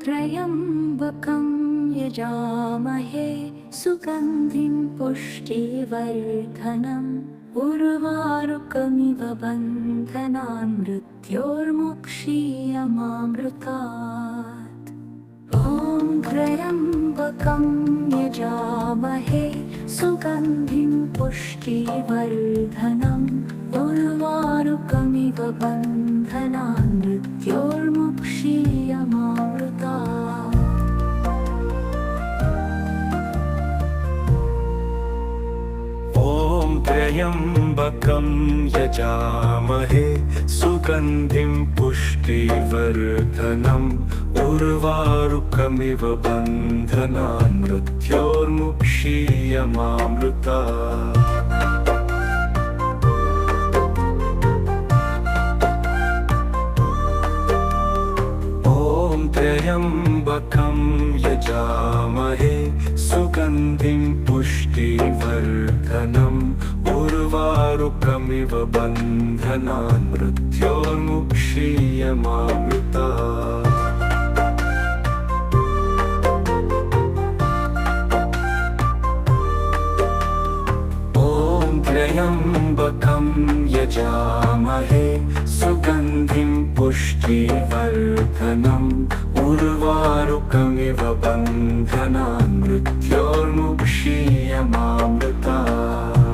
त्र्यम्बकं यजामहे सुगन्धिं पुष्टिवर्धनम् उर्वारुकमिव बन्धनान् मृत्योर्मुक्षीयमामृतात्। ॐ त्र्यम्बकं यजामहे सुगन्धिं पुष्टिवर्धनम् उर्वारुकमिव बन्धनान् मृत्योर्मुक्षीयमामृतात्। त्र्यम्बकं यजामहे सुगन्धिं पुष्टिवर्धनम् उर्वारुकमिव बन्धनान् मृत्योर्मुक्षीयमामृतात्। त्र्यम्बकं यजामहे सुगन्धिं पुष्टिवर्धनम् उर्वारुकमिव बन्धनान् मृत्योर्मुक्षीयमामृतात्। त्र्यम्बकं यजामहे सुगन्धिं पुष्टिवर्धनम् उर्वारुकमिव बन्धनान् मृत्योर्मुक्षीयमामृतात्।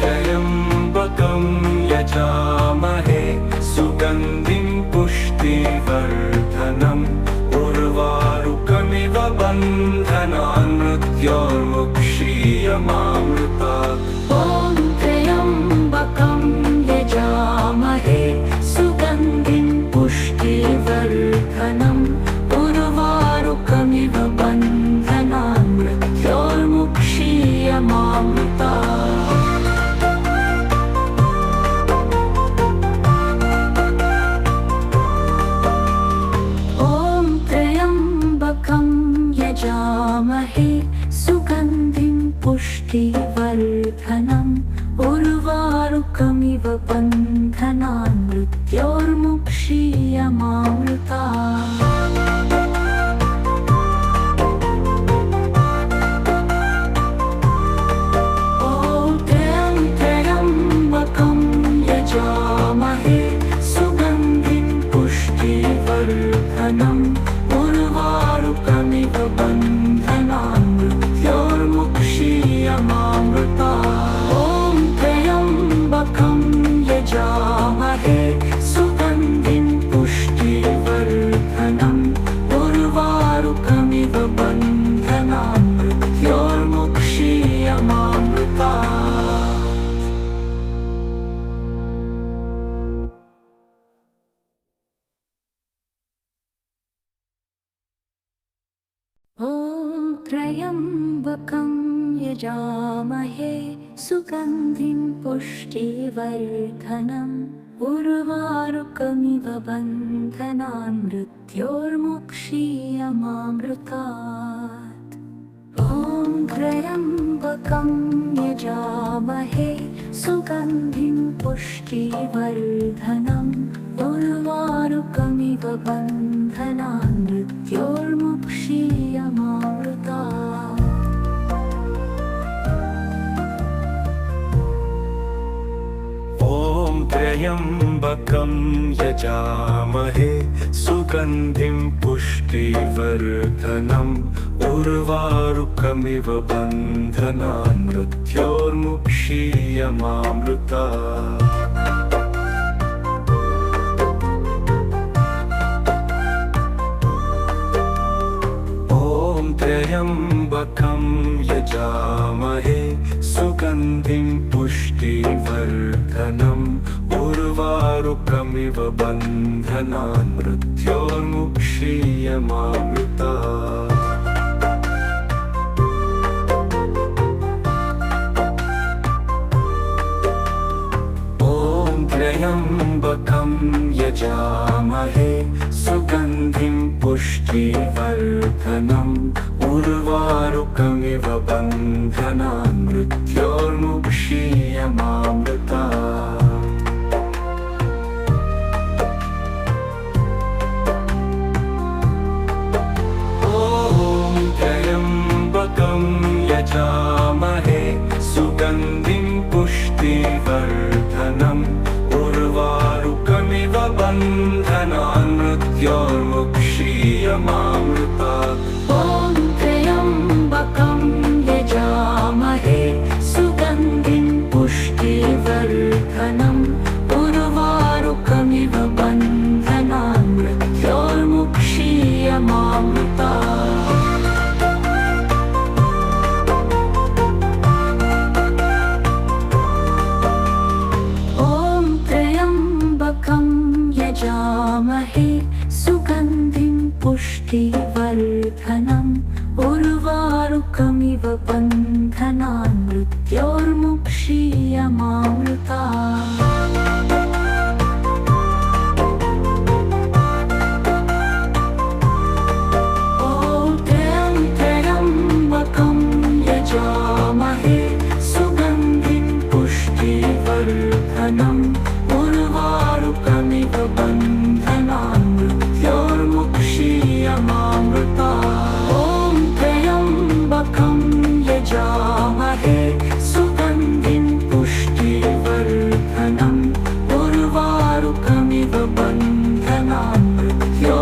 त्र्यम्बकं यजामहे सुगन्धिं पुष्टिवर्धनम् उर्वारुकमिव बन्धनान् मृत्योर्मुक्षीयमामृतात्। त्र्यम्बकं यजामहे सुगन्धिं पुष्टिवर्धनम् उर्वारुकमिव बन्धनान् मृत्योर्मुक्षीयमामृतात्। त्र्यम्बकं यजामहे सुगन्धिं पुष्टिवर्धनम् उर्वारुकमिव बन्धनान् मृत्योर्मुक्षीयमामृतात्। त्र्यम्बकं यजामहे सुगन्धिं पुष्टिवर्धनम् उर्वारुकमिव बन्धनान् मृत्योर्मुक्षीयमामृतात्। त्र्यम्बकं यजामहे सुगन्धिं पुष्टिवर्धनम् उर्वारुकमिव बन्धनान् मृत्योर्मुक्षीयमामृतात्। त्र्यम्बकं यजामहे सुगन्धिं पुष्टिवर्धनम् उर्वारुकमिव बन्धनान् मृत्योर्मुक्षीयमामृतात्। त्र्यम्बकं यजामहे सुगन्धिं पुष्टिवर्धनम् उर्वारुकमिव बन्धनान् मृत्योर्मुक्षीयमामृतात्। त्र्यम्बकं यजामहे सुगन्धिं पुष्टिवर्धनम् उर्वारुकमिव बन्धनान् मृत्योर्मुक्षीयमामृतात्। त्र्यम्बकं यजामहे सुगन्धिं पुष्टिवर्धनम् उर्वारुकमिव बन्धनान् मृत्योर्मुक्षीयमामृतात्। त्र्यम्बकं यजामहे सुगन्धिं पुष्टिवर्धनम् उर्वारुकमिव बन्धनान् मृत्योर्मुक्षीयमामृतात्। पुष्टिवर्धनम् उर्वारुकमिव बन्धनान् मृत्योर्मुक्षीयमामृतात् ॐ त्र्यम्बकं यजामहे सुगन्धिं पुष्टिवर्धनम् उर्वारुकमिव बन्धनान् मृत्योर्मुक्षीयमामृतात् यजामहे सुगन्धिं पुष्टिवर्धनम् उर्वारुकमिव बन्धनान् मृत्योर्मुक्षीयमामृतात् ॐ त्र्यम्बकं यजामहे सुगन्धिं पुष्टिवर्धनम् उर्वारुकमिव बन्धनान् मृत्योर्मुक्षीयमामृतात् ॐ त्र्यम्बकं यजामहे सुगन्धिं पुष्टिवर्धनम् उर्वारुकमिव बन्धनान् मृत्योर्मुक्षीयमामृतात्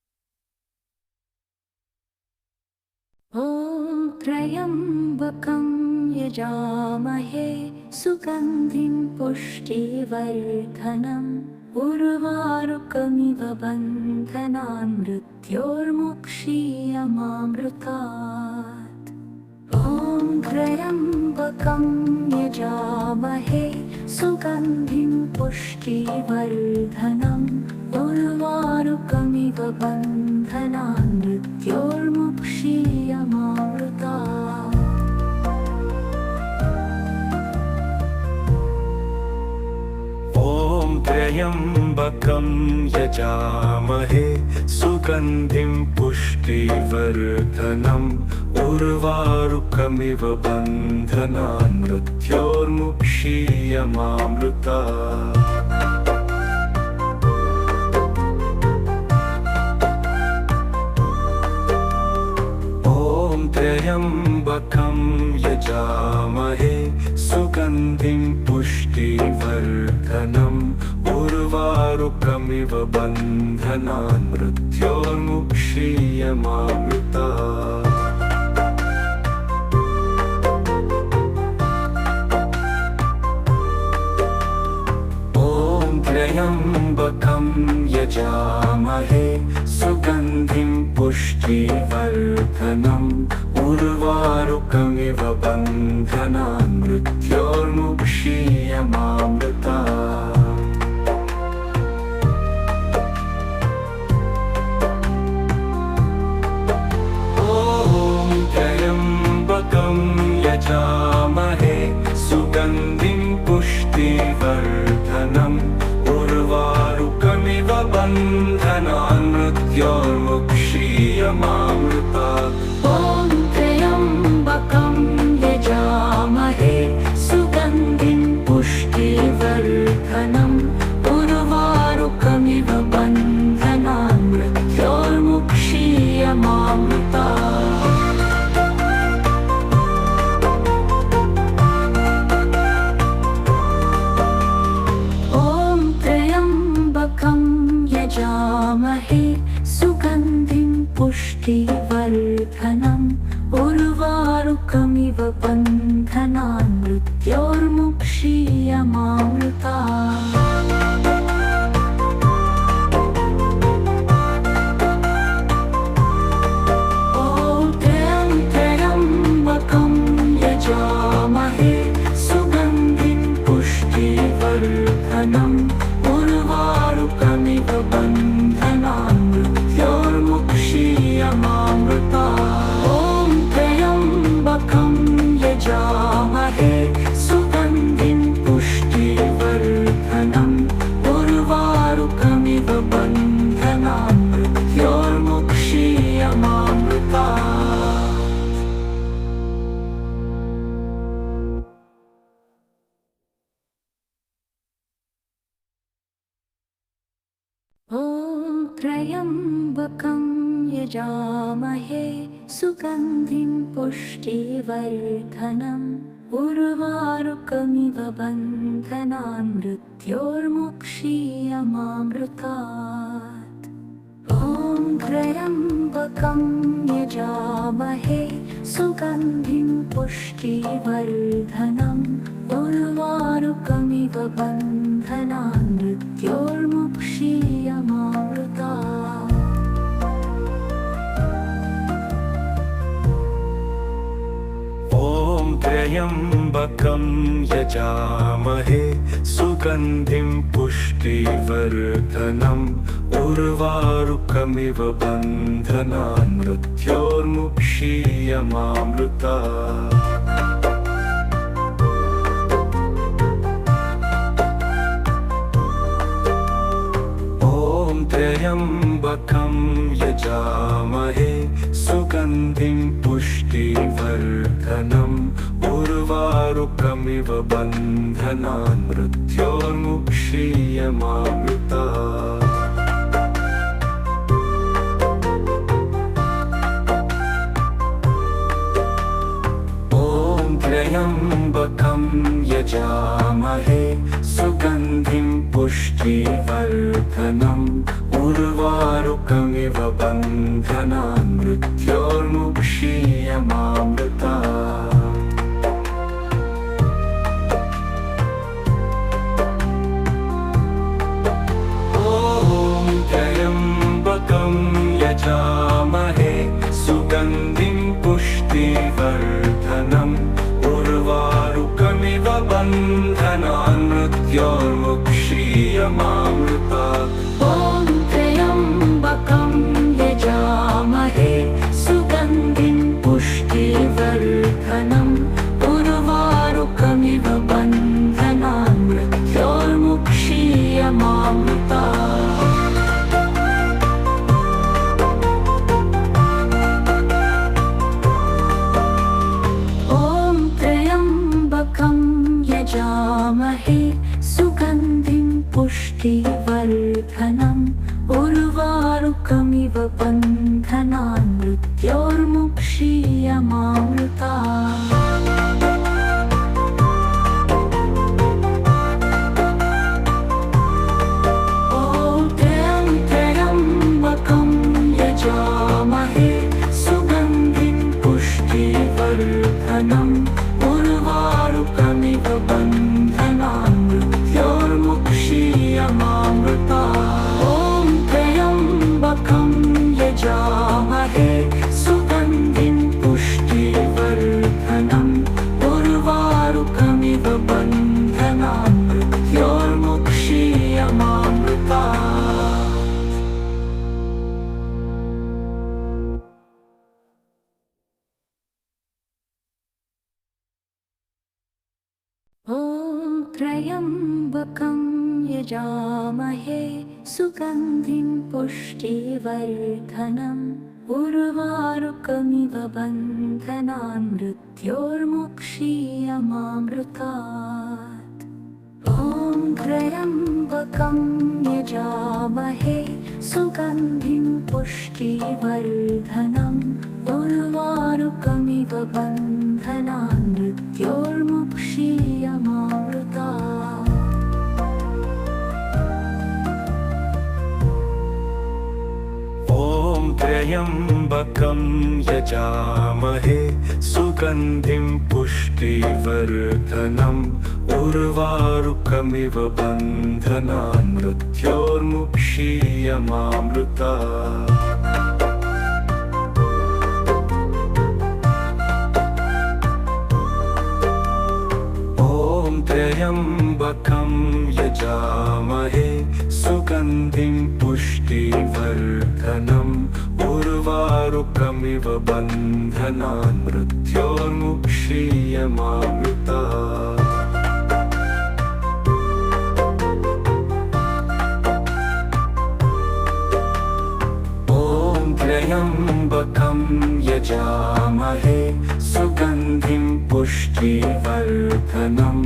ॐ त्र्यम्बकं यजामहे सुगन्धिं पुष्टिवर्धनम् उर्वारुकमिव बन्धनान् मृत्योर्मुक्षीयमामृतात् ॐ त्र्यम्बकं यजामहे सुगन्धिं पुष्टिवर्धनम् उर्वारुकमिव बन्धनान् मृत्योर्मुक्षीयमामृतात् ॐ त्र्यम्बकं यजामहे सुगन्धिं पुष्टिवर्धनम् उर्वारुकमिव बन्धनान् मृत्योर्मुक्षीयमामृतात् त्र्यम्बकं यजामहे सुगन्धिं पुष्टिवर्धनम् उर्वारुकमिव बन्धनान् मृत्योर्मुक्षीयमामृतात् ॐ त्र्यम्बकं यजामहे सुगन्धिं पुष्टिवर्धनम् उर्वारुकमिव बन्धनान् मृत्योर्मुक्षीयमामृतात् ॐ त्र्यम्बकं यजामहे सुगन्धिं पुष्टिवर्धनम् उर्वारुकमिव बन्धनान् मृत्योर्मुक्षीयमामृतात् ॐ त्र्यम्बकं यजामहे सुगन्धिं पुष्टिवर्धनम् उर्वारुकमिव बन्धनान् मृत्योर्मुक्षीयमामृतात् ॐ त्र्यम्बकं यजामहे सुगन्धिं पुष्टिवर्धनम् उर्वारुकमिव बन्धनान् मृत्योर्मुक्षीयमामृतात् ॐ त्र्यम्बकं यजामहे सुगन्धिं पुष्टिवर्धनम् उर्वारुकमिव बन्धनान् मृत्योर्मुक्षीयमामृतात् ॐ त्र्यम्बकं यजामहे सुगन्धिं पुष्टिवर्धनम् त्र्यम्बकं यजामहे सुगन्धिं पुष्टिवर्धनम् उर्वारुकमिव बन्धनान् मृत्योर्मुक्षीयमामृतात् ॐ त्र्यम्बकं यजामहे सुगन्धिं पुष्टिवर्धनम् उर्वारुकमिव बन्धनान् मृत्योर्मुक्षीयमामृतात् ॐ त्र्यम्बकं यजामहे सुगन्धिं पुष्टिवर्धनम् उर्वारुकमिव बन्धनान् मृत्योर्मुक्षीयमामृतात् त्र्यम्बकं यजामहे सुगन्धिं पुष्टिवर्धनम् उर्वारुकमिव बन्धनान् मृत्योर्मुक्षीयमामृतात् ॐ त्र्यम्बकं यजामहे सुगन्धिं पुष्टिवर्धनम् उर्वारुकमिव बन्धनान् मृत्योर्मुक्षीयमामृतात् ॐ त्र्यम्बकं यजामहे सुगन्धिं पुष्टिवर्धनम् उर्वारुकमिव बन्धनान् मृत्योर्मुक्षीयमामृतात् ॐ त्र्यम्बकं यजामहे सुगन्धिं पुष्टिवर्धनम् उर्वारुकमिव बन्धनान् मृत्योर्मुक्षीयमामृतात् ॐ त्र्यम्बकं यजामहे सुगन्धिं पुष्टिवर्धनम् उर्वारुकमिव बन्धनान् मृत्योर्मुक्षीयमामृतात् ॐ त्र्यम्बकं यजामहे सुगन्धिं पुष्टिवर्धनम् उर्वारुकमिव बन्धनान् मृत्योर्मुक्षीयमामृतात् ॐ त्र्यम्बकं यजामहे सुगन्धिं पुष्टिवर्धनम् उर्वारुकमिव बन्धनान् मृत्योर्मुक्षीयमामृतात् ॐ त्र्यम्बकं यजामहे सुगन्धिं पुष्टिवर्धनम् उर्वारुकमिव बन्धनान् मृत्योर्मुक्षीयमामृतात् ॐ त्र्यम्बकं यजामहे सुगन्धिं पुष्टिवर्धनम् उर्वारुकमिव बन्धनान् मृत्योर्मुक्षीयमामृतात् ॐ त्र्यम्बकं यजामहे सुगन्धिं पुष्टिवर्धनम् उर्वारुकमिव बन्धनान् मृत्योर्मुक्षीयमामृतात् ॐ त्र्यम्बकं यजामहे सुगन्धिं पुष्टिवर्धनम् उर्वारुकमिव बन्धनान् मृत्योर्मुक्षीयमामृतात् ॐ त्र्यम्बकं यजामहे सुगन्धिं पुष्टिवर्धनम्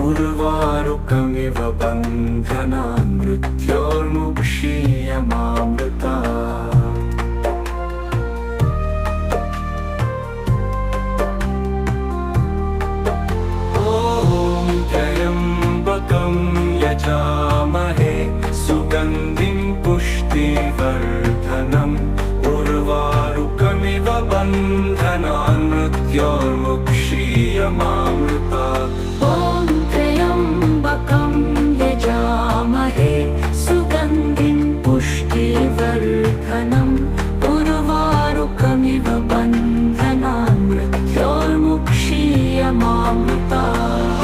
उर्वारुकमिव बन्धनान् मृत्योर्मुक्षीयमामृतात् पुष्टिवर्धनम् उर्वारुकमिव बन्धनान् मृत्योर्मुक्षीयमामृतात् ॐ त्र्यम्बकं यजामहे सुगन्धिं पुष्टिवर्धनम् उर्वारुकमिव बन्धनान् मृत्योर्मुक्षीयमामृतात्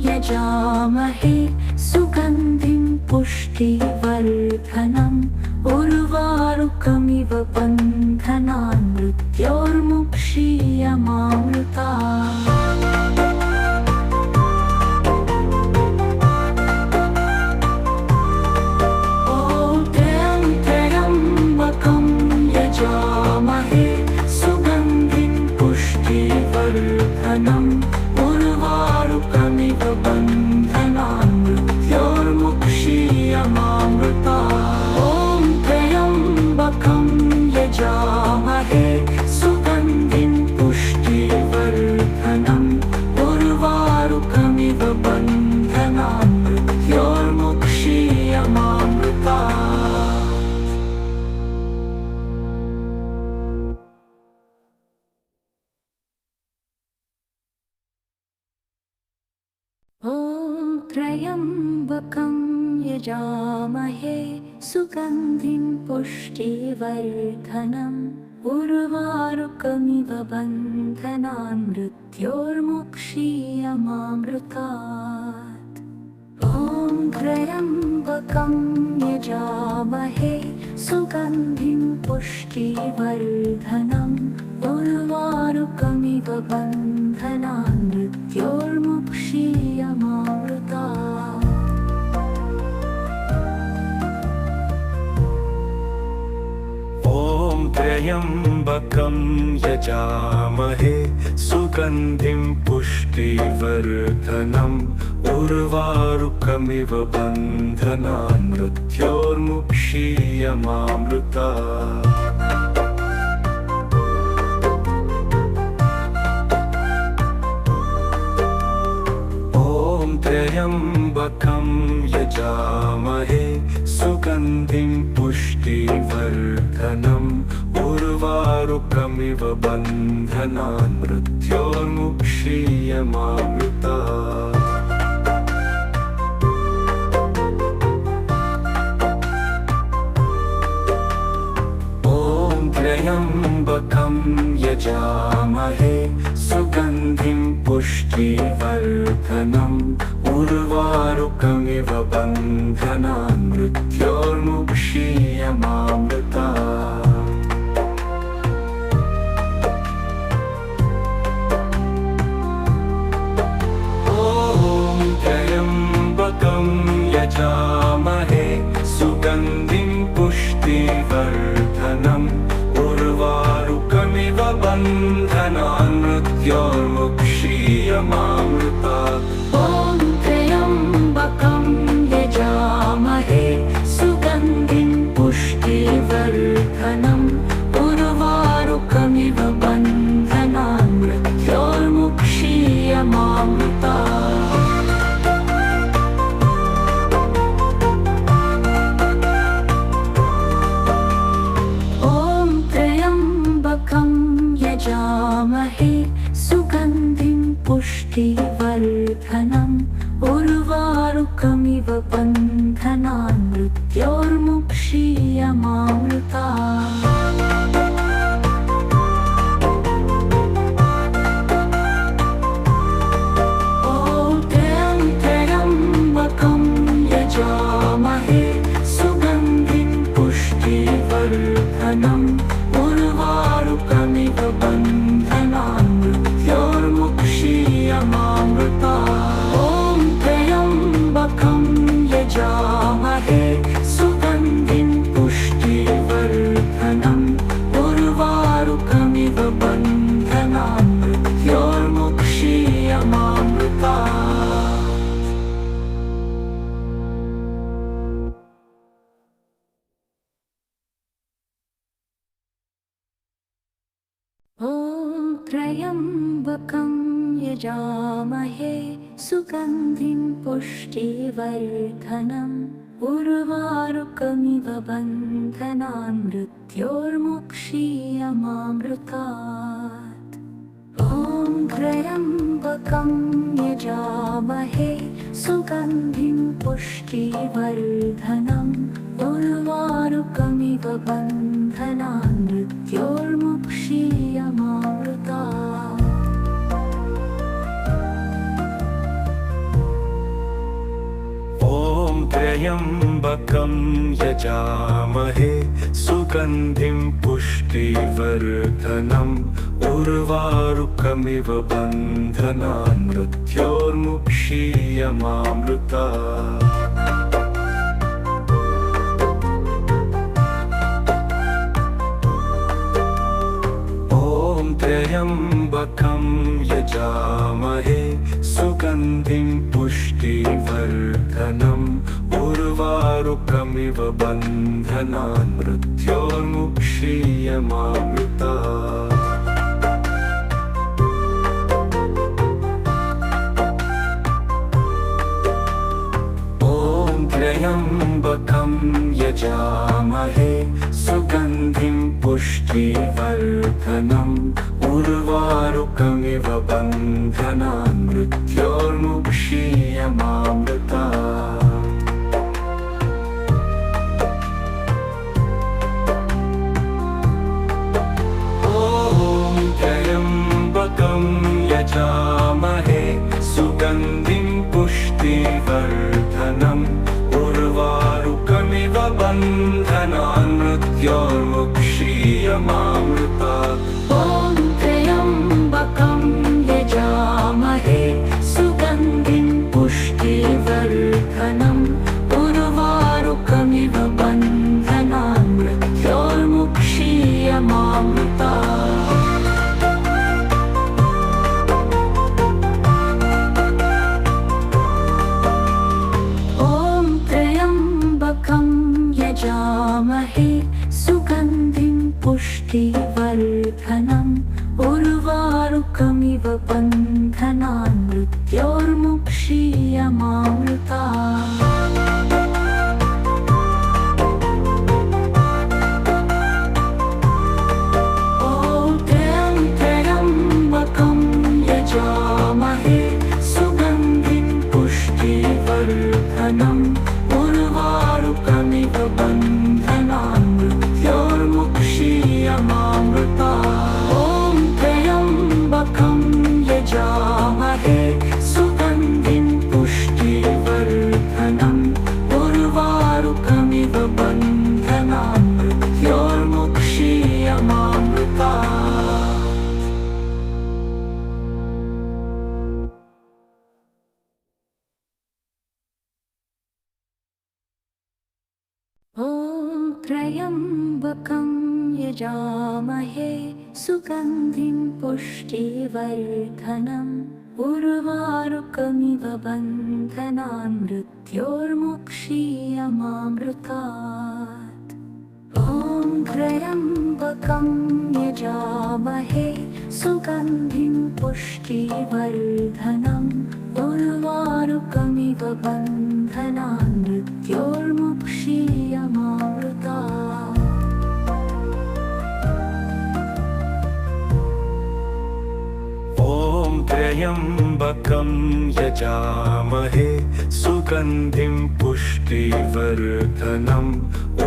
यजामहे सुगन्धिं पुष्टिवर्धनम् उर्वारुकमिव बन्धनान् मृत्योर्मुक्षीयमामृतात् ॐ त्र्यम्बकं यजामहे सुगन्धिं पुष्टिवर्धनम् उर्वारुकमिव बन्धनान् मृत्योर्मुक्षीयमामृतात् ॐ त्र्यम्बकं यजामहे सुगन्धिं पुष्टिवर्धनम् उर्वारुकमिव बन्धनान् मृत्योर्मुक्षीयमामृतात् ॐ त्र्यम्बकं यजामहे सुगन्धिं पुष्टिवर्धनम् उर्वारुकमिव बन्धनान् मृत्योर्मुक्षीयमामृतात् ॐ त्र्यम्बकं यजामहे सुगन्धिं पुष्टिवर्धनम् उर्वारुकमिव बन्धनान् मृत्योर्मुक्षीयमामृतात् ॐ त्र्यम्बकं यजामहे सुगन्धिं पुष्टिवर्धनम् उर्वारुकमिव बन्धनान् मृत्योर्मुक्षीयमामृतात् त्र्यम्बकं यजामहे सुगन्धिं पुष्टिवर्धनम् उर्वारुकमिव बन्धनान् मृत्योर्मुक्षीयमामृतात् ॐ त्र्यम्बकं यजामहे सुगन्धिं पुष्टिवर्धनम् उर्वारुकमिव बन्धनान् मृत्योर्मुक्षीयमामृतात् ॐ त्र्यम्बकं यजामहे सुगन्धिं पुष्टिवर्धनम् उर्वारुकमिव बन्धनान् मृत्योर्मुक्षीयमामृतात् ॐ त्र्यम्बकं यजामहे सुगन्धिं पुष्टिवर्धनम् उर्वारुकमिव बन्धनान् मृत्योर्मुक्षीयमामृतात् ॐ त्र्यम्बकं यजामहे सुगन्धिं पुष्टिवर्धनम् उर्वारुकमिव बन्धनान् मृत्योर्मुक्षीयमामृतात् ॐ त्र्यम्बकं यजामहे सुगन्धिं पुष्टिवर्धनम् उर्वारुकमिव बन्धनान् मृत्योर्मुक्षीयमामृतात् ॐ त्र्यम्बकं यजामहे सुगन्धिं पुष्टिवर्धनम् उर्वारुकमिव बन्धनान् मृत्योर्मुक्षीयमामृतात् ॐ त्र्यम्बकं यजामहे सुगन्धिं पुष्टिवर्धनम् उर्वारुकमिव बन्धनान् मृत्योर्मुक्षीयमामृतात् त्र्यम्बकं यजामहे सुगन्धिं पुष्टिवर्धनम् उर्वारुकमिव बन्धनान् मृत्योर्मुक्षीयमामृतात् ॐ त्र्यम्बकं यजामहे सुगन्धिं पुष्टिवर्धनम् उर्वारुकमिव बन्धनान् मृत्योर्मुक्षीयमामृतात् ॐ त्र्यम्बकं यजामहे सुगन्धिं पुष्टिवर्धनम् उर्वारुकमिव बन्धनान् मृत्योर्मुक्षीयमामृतात् ॐ त्र्यम्बकं यजामहे सुगन्धिं पुष्टिवर्धनम् उर्वारुकमिव बन्धनान् मृत्योर्मुक्षीयमामृतात् ॐ त्र्यम्बकं यजामहे सुगन्धिं पुष्टिवर्धनम् उर्वारुकमिव बन्धनान् मृत्योर्मुक्षीयमामृतात् ॐ त्र्यम्बकं यजामहे सुगन्धिं पुष्टिवर्धनम् उर्वारुकमिव बन्धनान् मृत्योर्मुक्षीयमामृतात् ॐ त्र्यम्बकं यजामहे सुगन्धिं पुष्टिवर्धनम् उर्वारुकमिव बन्धनान् मृत्योर्मुक्षीयमामृतात् ॐ त्र्यम्बकं यजामहे सुगन्धिं पुष्टिवर्धनम् उर्वारुकमिव बन्धनान् मृत्योर्मुक्षीयमामृतात् ॐ त्र्यम्बकं यजामहे सुगन्धिं पुष्टिवर्धनम् उर्वारुकमिव बन्धनान् मृत्योर्मुक्षीयमामृतात् ॐ त्र्यम्बकं यजामहे सुगन्धिं पुष्टिवर्धनम्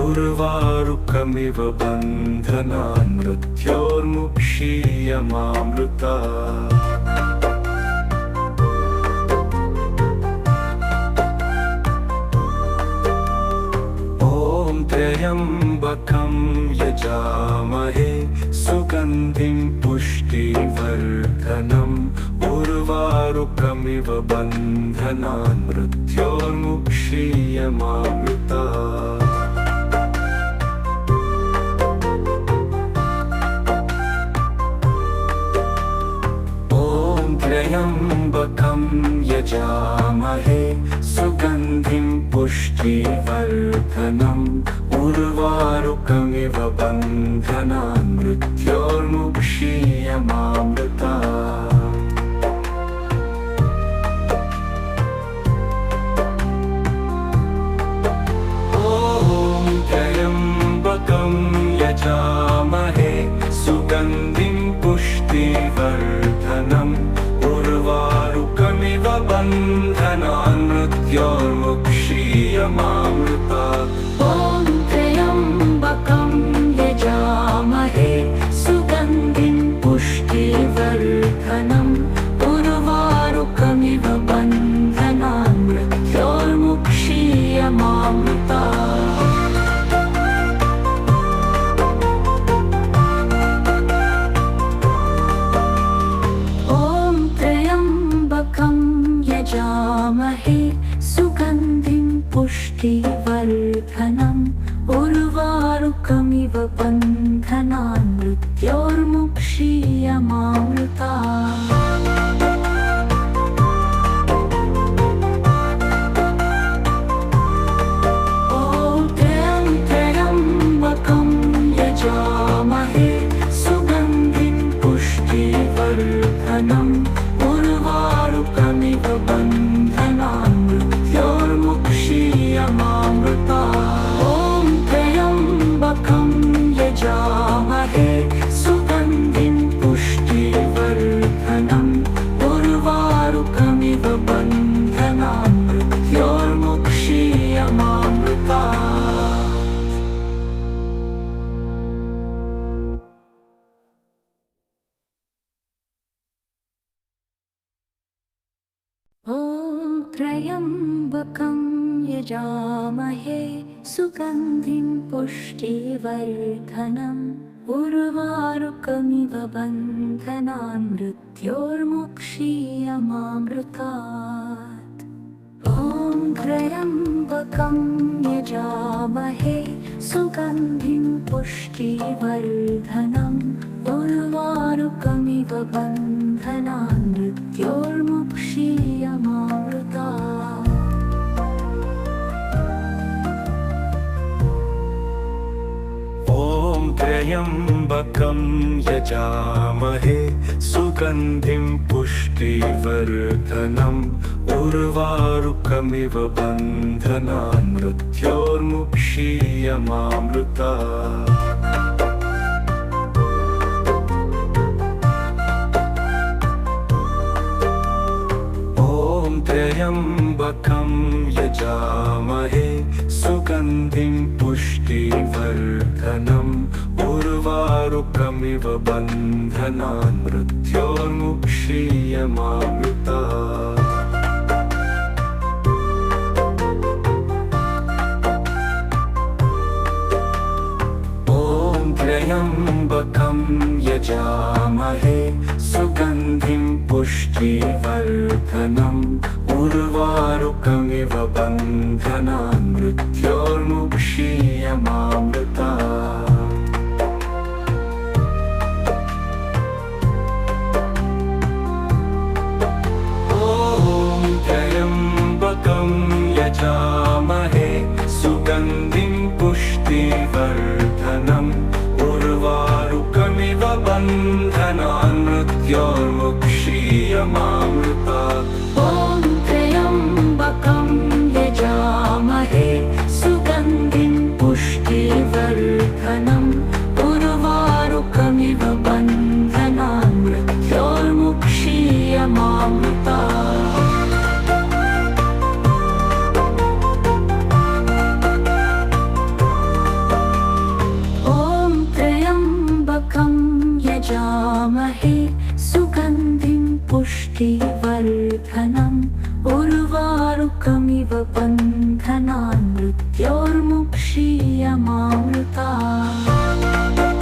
उर्वारुकमिव बन्धनान् मृत्योर्मुक्षीयमामृतात् ॐ त्र्यम्बकं यजामहे सुगन्धिं पुष्टिवर्धनम् उर्वारुकमिव बन्धनान् मृत्योर्मुक्षीयमामृतात् ॐ त्र्यम्बकं यजामहे सुगन्धिं पुष्टिवर्धनम् उर्वारुकमिव बन्धनान् मृत्योर्मुक्षीयमामृतात् यजामहे सुगन्धिं पुष्टिवर्धनम् उर्वारुकमिव बन्धनान् मृत्योर्मुक्षीयमामृतात् त्र्यम्बकं यजामहे सुगन्धिं पुष्टिवर्धनम् उर्वारुकमिव बन्धनान् मृत्योर्मुक्षीयमामृतात् त्र्यम्बकं यजामहे सुगन्धिं पुष्टिवर्धनम् उर्वारुकमिव बन्धनान् मृत्योर्मुक्षीयमामृतात् त्र्यम्बकं यजामहे सुगन्धिं पुष्टिवर्धनम् उर्वारुकमिव बन्धनान् मृत्योर्मुक्षीयमामृतात् त्र्यम्बकं यजामहे सुगन्धिं पुष्टिवर्धनम् उर्वारुकमिव बन्धनान् मृत्योर्मुक्षीयमामृतात् त्र्यम्बकं यजामहे सुगन्धिं पुष्टिवर्धनम् उर्वारुकमिव बन्धनान् मृत्योर्मुक्षीयमामृतात् त्र्यम्बकं यजामहे सुगन्धिं पुष्टिवर्धनम् उर्वारुकमिव बन्धनान् मृत्योर्मुक्षीयमामृतात् त्र्यम्बकं यजामहे सुगन्धिं पुष्टिवर्धनम् उर्वारुकमिव बन्धनान् मृत्योर्मुक्षीयमामृतात् त्र्यम्बकं यजामहे सुगन्धिं पुष्टिवर्धनम् उर्वारुकमिव बन्धनान् मृत्योर्मुक्षीयमामृतात् त्र्यम्बकं यजामहे सुगन्धिं पुष्टिवर्धनम् उर्वारुकमिव बन्धनान् मृत्योर्मुक्षीयमामृतात् त्र्यम्बकं यजामहे सुगन्धिं पुष्टिवर्धनम् उर्वारुकमिव बन्धनान् मृत्योर्मुक्षीयमामृतात्